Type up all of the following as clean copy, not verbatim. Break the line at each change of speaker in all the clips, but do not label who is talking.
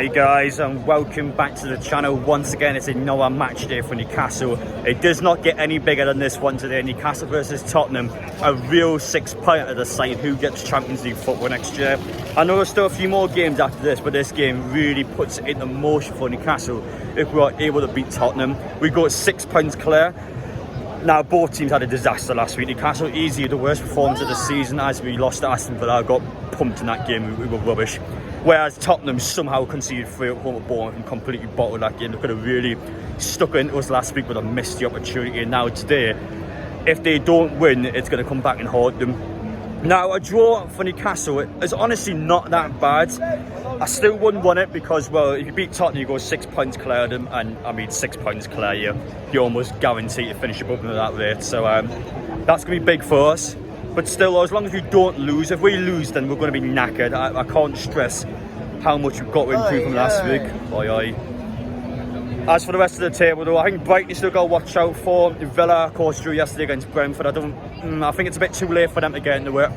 Hey guys, and welcome back to the channel. Once again, it's another match day for Newcastle. It does not get any bigger than this one today. Newcastle versus Tottenham, a real 6-pointer to decide who gets Champions League football next year. I know there's still a few more games after this, but this game really puts it into motion for Newcastle if we are able to beat Tottenham. We got 6 points clear. Now, both teams had a disaster last week. Newcastle easily the worst performance of the season as we lost to Aston Villa. Got pumped in that game. We were rubbish. Whereas Tottenham somehow conceded 3 at home at Bournemouth and completely bottled that game. They could have really stuck into us last week, but they missed the opportunity. And now today, if they don't win, it's going to come back and haunt them. Now, a draw for Newcastle is honestly not that bad. I still wouldn't want it because, well, if you beat Tottenham, you go 6 points clear of them. And I mean, 6 points clear, you're almost guaranteed to finish above them at that rate. So that's going to be big for us. But still, as long as we don't lose, if we lose, then we're going to be knackered. I can't stress how much we've got to improve from last week. As for the rest of the table, though, I think Brighton still got to watch out for. Villa, of course, drew yesterday against Brentford. I think it's a bit too late for them to get into it.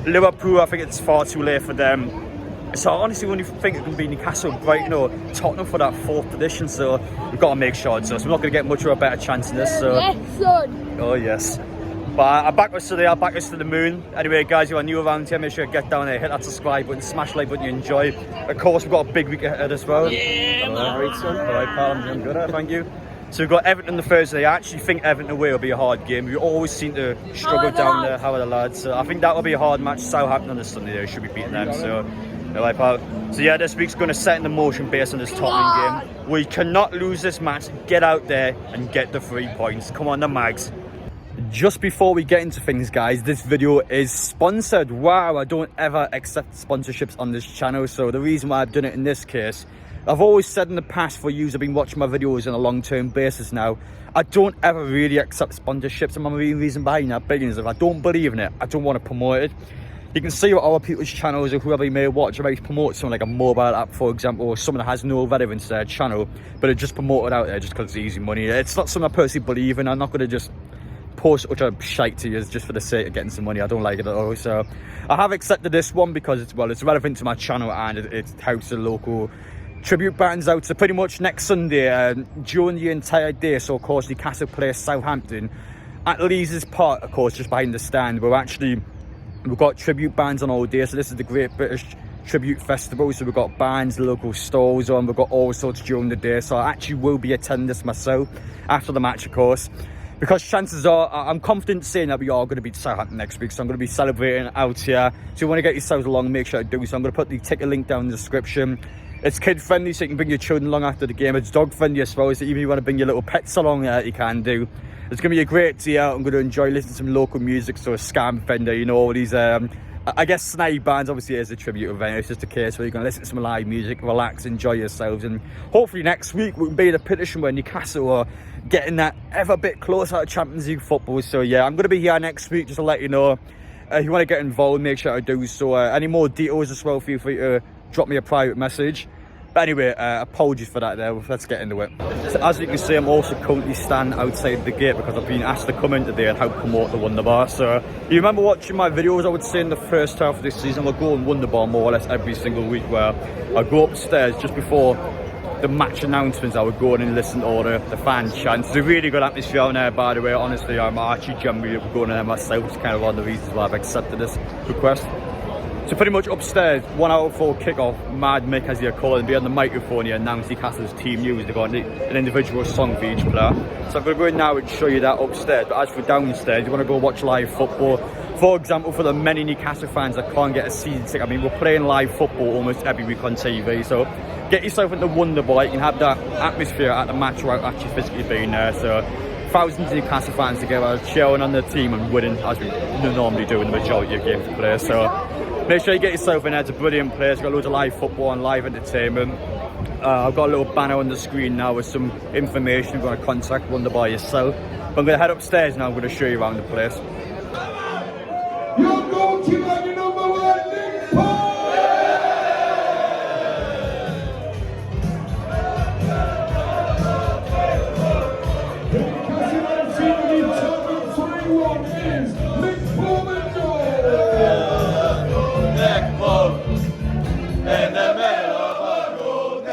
Liverpool, I think it's far too late for them. So I honestly only think it can be Newcastle, Brighton or Tottenham for that 4th position. So we've got to make sure it's us. We're not going to get much of a better chance in this. So.
Yes, son.
Oh, yes. But I back us today, I back us to the moon. Anyway, guys, if you are new around here, make sure you get down there, hit that subscribe button, smash like button you enjoy. Of course, we've got a big week ahead as well.
Yeah, man.
All right, son. All right, pal, I'm doing good, thank you. So we've got Everton the Thursday. I actually think Everton away will be a hard game. We always seem to struggle down there, how are the lads? So I think that will be a hard match. Southampton on the Sunday, they should be beating them. So, all right, pal. So yeah, this week's going to set in the motion based on this Tottenham game. We cannot lose this match. Get out there and get the 3 points. Come on, the Mags. Just before we get into things, guys, this video is sponsored. Wow, I don't ever accept sponsorships on this channel, so the reason why I've done it in this case, I've always said in the past, for you who've been watching my videos on a long-term basis now, I don't ever really accept sponsorships, and my main reason behind that being is if I don't believe in it, I don't want to promote it. You can see what other people's channels or whoever you may watch, they promote something like a mobile app, for example, or something that has no relevance to their channel, but it just promoted out there just because it's easy money. It's not something I personally believe in. I'm not going to just post such a shite to you just for the sake of getting some money. I don't like it at all. So I have accepted this one because it's relevant to my channel and it helps the local tribute bands out. So pretty much next Sunday during the entire day, so of course Newcastle play Southampton at Lees Park, of course, just behind the stand. We've got tribute bands on all day. So this is the Great British Tribute Festival, so we've got bands, local stalls on, we've got all sorts during the day. So I actually will be attending this myself after the match, of course, because chances are, I'm confident saying that we are going to beat Southampton next week. So I'm going to be celebrating out here. So if you want to get yourselves along, make sure to do so. I'm going to put the ticket link down in the description. It's kid friendly, so you can bring your children along after the game. It's dog friendly as well, so even if you want to bring your little pets along, you can do. It's going to be a great day out. I'm going to enjoy listening to some local music, so Scam Fender, you know, all these I guess snide bands. Obviously it is a tribute event. It's just a case where you're going to listen to some live music, relax, enjoy yourselves, and hopefully next week we can be in a position where Newcastle are getting that ever bit closer to Champions League football. So yeah, I'm going to be here next week just to let you know. If you want to get involved, make sure to do so. Any more details as well, feel free to drop me a private message. But anyway, apologies for that there. Let's get into it. So as you can see, I'm also currently standing outside the gate because I've been asked to come in today and help promote the Wonder Bar. So you remember watching my videos, I would say in the first half of this season, we'll go on Wonder Bar more or less every single week, where I go upstairs just before the match announcements. I would go in and listen to all the fan chants. It's a really good atmosphere out there, by the way. Honestly, I'm actually generally going there myself. It's kind of one of the reasons why I've accepted this request. So pretty much upstairs, 1 hour before kick-off, Mad Mick, as you call it, and be on the microphone here, announce Newcastle's team news. They've got an individual song for each player. So I'm going to go in now and show you that upstairs. But as for downstairs, you want to go watch live football. For example, for the many Newcastle fans that can't get a season ticket, I mean, we're playing live football almost every week on TV. So get yourself into Wonder Bar. You can have that atmosphere at the match without actually physically being there. So thousands of Newcastle fans together, cheering on the team and winning, as we normally do in the majority of games we play. So make sure you get yourself in there. It's a brilliant place. Got loads of live football and live entertainment. I've got a little banner on the screen now with some information. You're going to contact Wonder Bar yourself. But I'm going to head upstairs now. I'm going to show you around the place.
Your goalkeeper and your number 1, Nick Paul!
In the middle of a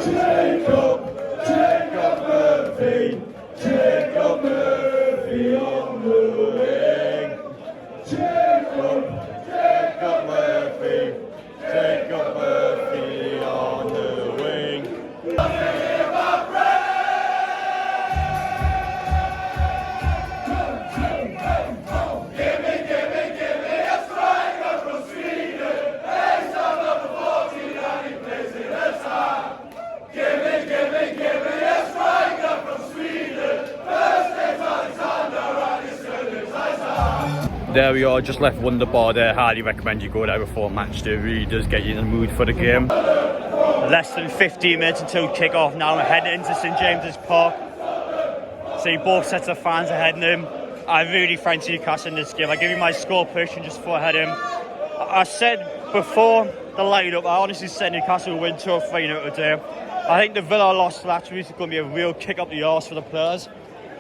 Jacob Murphy, Jacob Murphy on the wing. Jacob
Murphy, Jacob Murphy on the wing. There we are, just left Wonderbar there. Highly recommend you go there before a match day. It really does get you in the mood for the game. Less than 15 minutes until kick-off now. We're heading into St James's Park. See, both sets of fans are heading in. I really fancy Newcastle in this game. I give you my score prediction just before I head in. I said before the light-up, I honestly said Newcastle will win 2 or 3-0 today. I think the Villa loss last week is going to be a real kick up the arse for the players.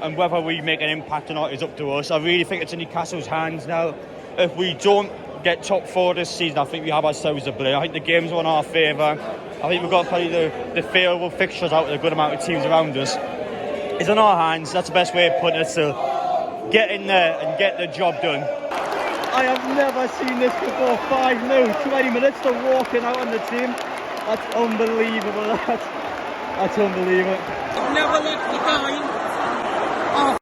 And whether we make an impact or not is up to us. I really think it's in Newcastle's hands now. If we don't get top 4 this season, I think we have ourselves a blame. I think the game's on our favour. I think we've got to play the favourable fixtures out with a good amount of teams around us. It's in our hands. That's the best way of putting it. So get in there and get the job done. I have never seen this before. 5-0, 20 minutes to walking out on the team. That's unbelievable. That's unbelievable.
I've never left the game after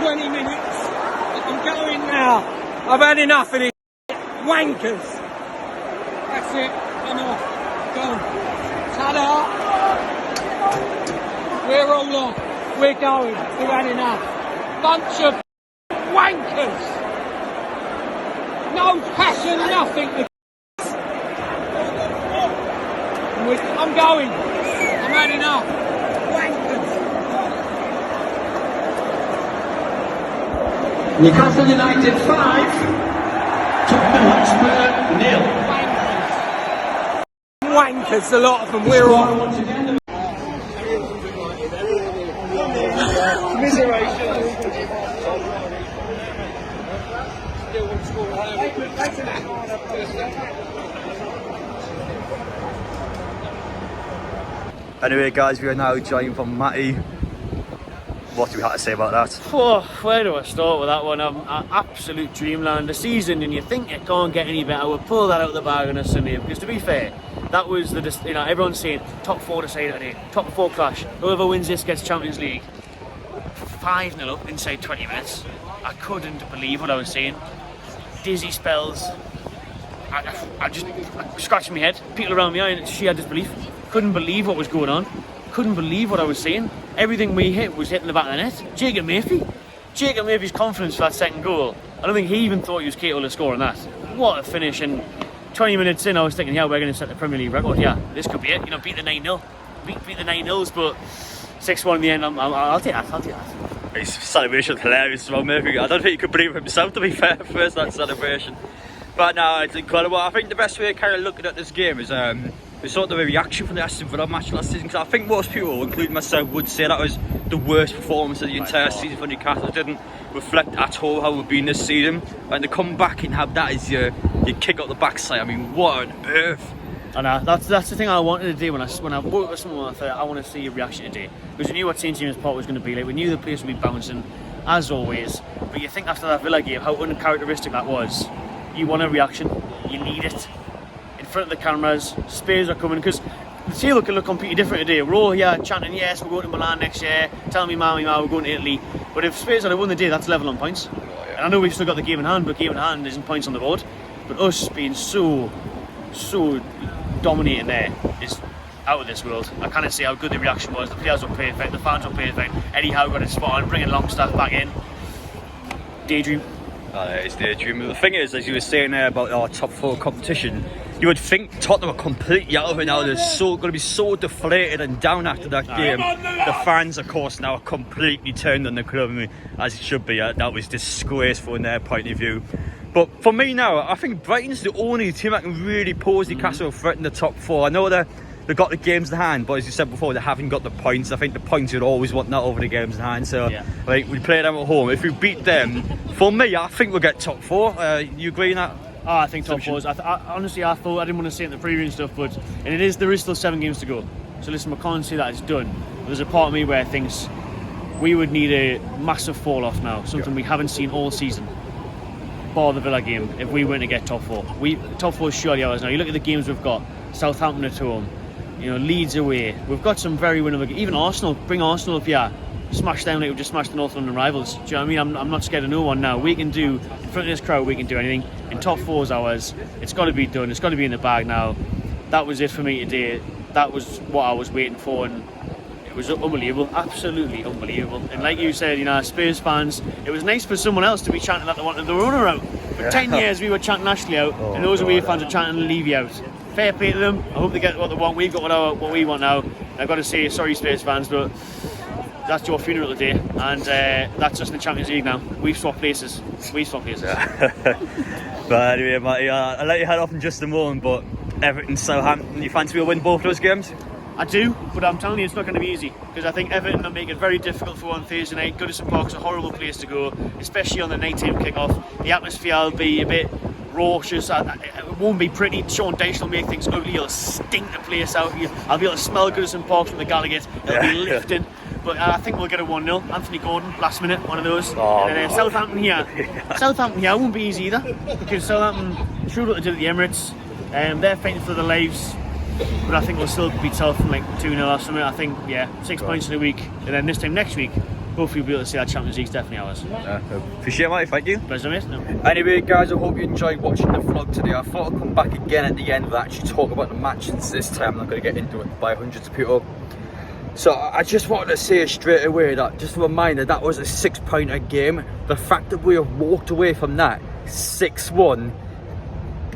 20 minutes. I'm going now. I've had enough of these wankers. That's it. I'm off. Gone. Ta-da. We're all off. We're going. We've had enough. Bunch of wankers. No passion, nothing. I'm going. I'm had enough.
Newcastle United 5, Tottenham Hotspur 0.
Wankers, a lot of them. We're on.
Once again.
Anyway guys, we are now joined from Matty. What do we have to say about that?
Oh, where do I start with that one? An absolute dreamland. The season, and you think it can't get any better. We'll pull that out of the bag on a Sunday. Because to be fair, that was the, everyone's saying top 4 decided today, top 4 clash. Whoever wins this gets Champions League. 5-0 up inside 20 minutes. I couldn't believe what I was seeing. Dizzy spells. I just scratching my head. People around me, I sheer disbelief. Couldn't believe what was going on. Couldn't believe what I was seeing. Everything we hit was hitting the back of the net. Jacob Murphy's confidence for that second goal. I don't think he even thought he was capable of scoring that. What a finish. And 20 minutes in, I was thinking, yeah, we're going to set the Premier League record. Yeah, this could be it. Beat the 9-0. Beat the 9-0s, but 6-1 in the end. I'll take that.
His celebration was hilarious as well, Murphy. I don't think he could believe it himself, to be fair, first that celebration. But no, it's incredible. I think the best way of kind of looking at this game is sort of a reaction from the Aston Villa match last season, because I think most people, including myself, would say that was the worst performance of the entire season for Newcastle. It didn't reflect at all how we've been this season, and to come back and have that as your kick up the backside, I mean, what on earth?
And that's the thing I wanted to do when I woke up someone. I thought I want to see a reaction today, because we knew what St James's Park was going to be like. We knew the place would be bouncing as always, but you think after that Villa game how uncharacteristic that was. You want a reaction, you need it. In front of the cameras, Spurs are coming, because the table can look completely different today. We're all here chanting, yes, we're going to Milan next year, tell me ma, we're going to Italy. But if Spurs had won the day, that's level on points. And I know we've still got the game in hand, but game in hand isn't points on the board. But us being so dominating there is out of this world. I can't say how good the reaction was. The players were perfect, the fans were perfect. Eddie Howe got it spot on, bringing Longstaff back in. Daydream.
It's daydream. The thing is, as you were saying there about our top 4 competition, you would think Tottenham are completely out of it now. They're going to be so deflated and down after that game. The fans, of course, now are completely turned on the club, as it should be. That was disgraceful in their point of view. But for me now, I think Brighton's the only team that can really pose Newcastle a threat in the top 4. I know they've got the games in hand, but as you said before, they haven't got the points. I think the points you'd always want that over the games in hand. So, we play them at home. If we beat them, for me, I think we'll get top 4. You agree on that?
Oh, I think top 4s. Honestly, I thought, I didn't want to say it in the preview and stuff, but there is still 7 games to go. So listen, we can't say that it's done. But there's a part of me where thinks we would need a massive fall off now, something we haven't seen all season, bar the Villa game, if we were to get top four. Top four is surely ours now. You look at the games we've got, Southampton at home, Leeds away. We've got some very winnable games. Even Arsenal, bring Arsenal up here, smash them like we just smashed the North London rivals. Do you know what I mean? I'm not scared of no one now. We can do, in front of this crowd, we can do anything. In top four is ours. It's got to be done. It's got to be in the bag now. That was it for me today. That was what I was waiting for, and it was unbelievable, absolutely unbelievable. And like you said, Spurs fans, it was nice for someone else to be chanting that they wanted the owner out. For 10 years we were chanting Ashley out, and those away fans are chanting Levy out. Fair play to them. I hope they get what they want. We've got what we want now. And I've got to say, sorry Spurs fans, but that's your funeral today, and that's us in the Champions League now. We've swapped places.
But anyway, Matty, I'll let you head off in just a moment, but Everton, Southampton, you fancy we'll win both those games?
I do, but I'm telling you it's not going to be easy, because I think Everton will make it very difficult for on Thursday night. Goodison Park's a horrible place to go, especially on the night-time kick-off. The atmosphere will be a bit raucous, it won't be pretty. Sean Dyche will make things ugly, he'll stink the place out. I'll be able to smell Goodison Park from the Gallagher, it'll be lifting. But I think we'll get a 1-0. Anthony Gordon, last minute, one of those. And then Southampton here. Southampton here won't be easy either, because Southampton showed what they did at the Emirates. They're fighting for their lives, but I think we'll still beat Southampton like 2-0 or something. I think, 6 points in a week, and then this time next week, hopefully we'll be able to see that Champions League's definitely ours.
Appreciate it, mate. Thank you.
Pleasure, mate. No.
Anyway, guys, I hope you enjoyed watching the vlog today. I thought I'd come back again at the end and actually talk about the match, since this time I'm not going to get into it by hundreds of people. So I just wanted to say straight away that, just a reminder, that was a 6-pointer game. The fact that we have walked away from that 6-1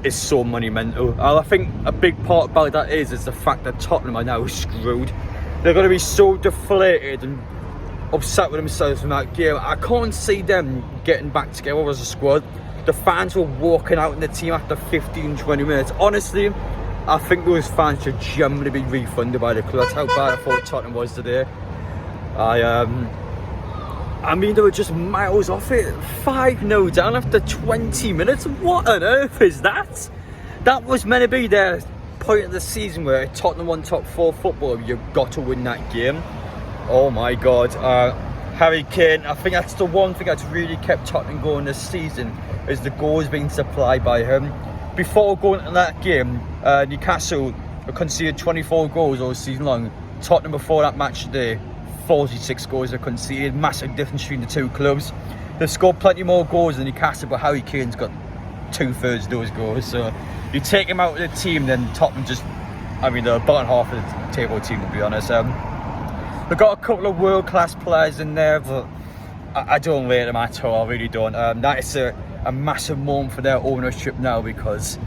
is so monumental. I think a big part about that is the fact that Tottenham are now screwed. They're going to be so deflated and upset with themselves from that game. I can't see them getting back together as a squad. The fans were walking out in the team after 15-20 minutes. Honestly, I think those fans should generally be refunded by the club. That's how bad I thought Tottenham was today. I mean, they were just miles off it. 5-0 down after 20 minutes. What on earth is that? That was meant to be their point of the season where Tottenham won top 4 football. You've got to win that game. Oh my God. Harry Kane, I think that's the one thing that's really kept Tottenham going this season, is the goals being supplied by him. Before going to that game, Newcastle conceded 24 goals all season long. Tottenham before that match today, 46 goals are conceded. Massive difference between the two clubs. They've scored plenty more goals than Newcastle, but Harry Kane's got 2/3 of those goals. So you take him out of the team, then Tottenham just, the bottom half of the table team, to be honest. They've got a couple of world-class players in there, but I don't rate them at all. I really don't. That is a massive moment for their ownership now, because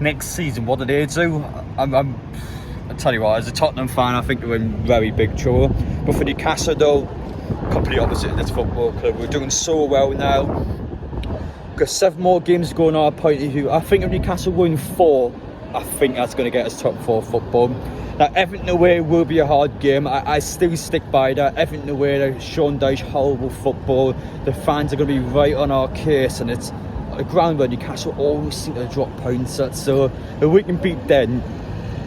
next season, what do they do? I'll tell you what, as a Tottenham fan, I think they're in very big trouble. But for Newcastle, though, completely opposite of this football club. We're doing so well now. Got 7 more games to go in our point of view. I think if Newcastle win 4, I think that's going to get us top 4 football. Now, Everton away will be a hard game. I still stick by that. Everton away, Sean Dyche, horrible football. The fans are going to be right on our case, and it's a ground where Newcastle always seem to drop points at. So if we can beat them,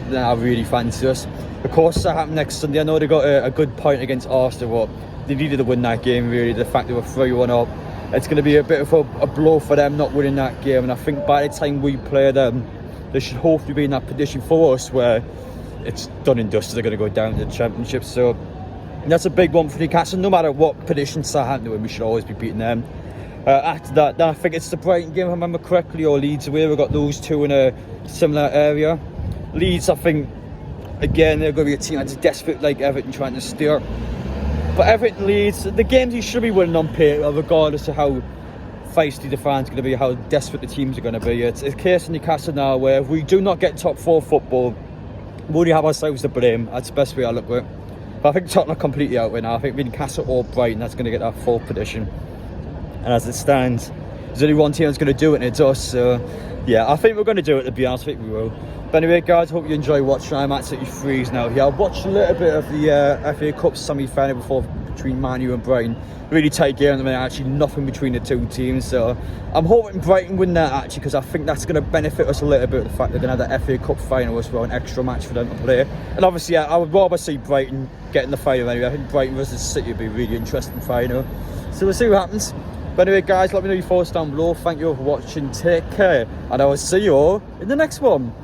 then I really fancy us. Of course, that happened next Sunday. I know they got a good point against Arsenal, but they needed to win that game, really. The fact they were 3-1 up, it's going to be a bit of a blow for them not winning that game. And I think by the time we play them, they should hopefully be in that position for us where it's done and dusted. They're going to go down to the Championship. So that's a big one for Newcastle. No matter what position Southampton in, we should always be beating them. After that, then I think it's the Brighton game, if I remember correctly, or Leeds away. We've got those two in a similar area. Leeds, I think, again, they're going to be a team that's desperate like Everton, trying to steer. But Everton, Leeds, the games you should be winning on paper, regardless of how feisty the fans are going to be, how desperate the teams are going to be. It's a case in Newcastle now where if we do not get top 4 football, we only have ourselves to blame. That's the best way I look at it. But I think Tottenham are completely out right now. I think Newcastle or Brighton, that's going to get that 4th position. And as it stands, there's only one team that's going to do it, and it's us. So yeah, I think we're going to do it, to be honest. I think we will. But anyway, guys, hope you enjoy watching. I'm absolutely freezing out here. I watched a little bit of the FA Cup semi-final before between Man U and Brighton. Really tight game at the minute, actually nothing between the two teams. So I'm hoping Brighton win that actually, because I think that's going to benefit us a little bit, the fact they're going to have the FA Cup final as well, an extra match for them to play. And obviously, I would rather see Brighton getting the final anyway. I think Brighton versus City would be a really interesting final. So we'll see what happens. But anyway, guys, let me know your thoughts down below. Thank you all for watching. Take care, and I will see you all in the next one.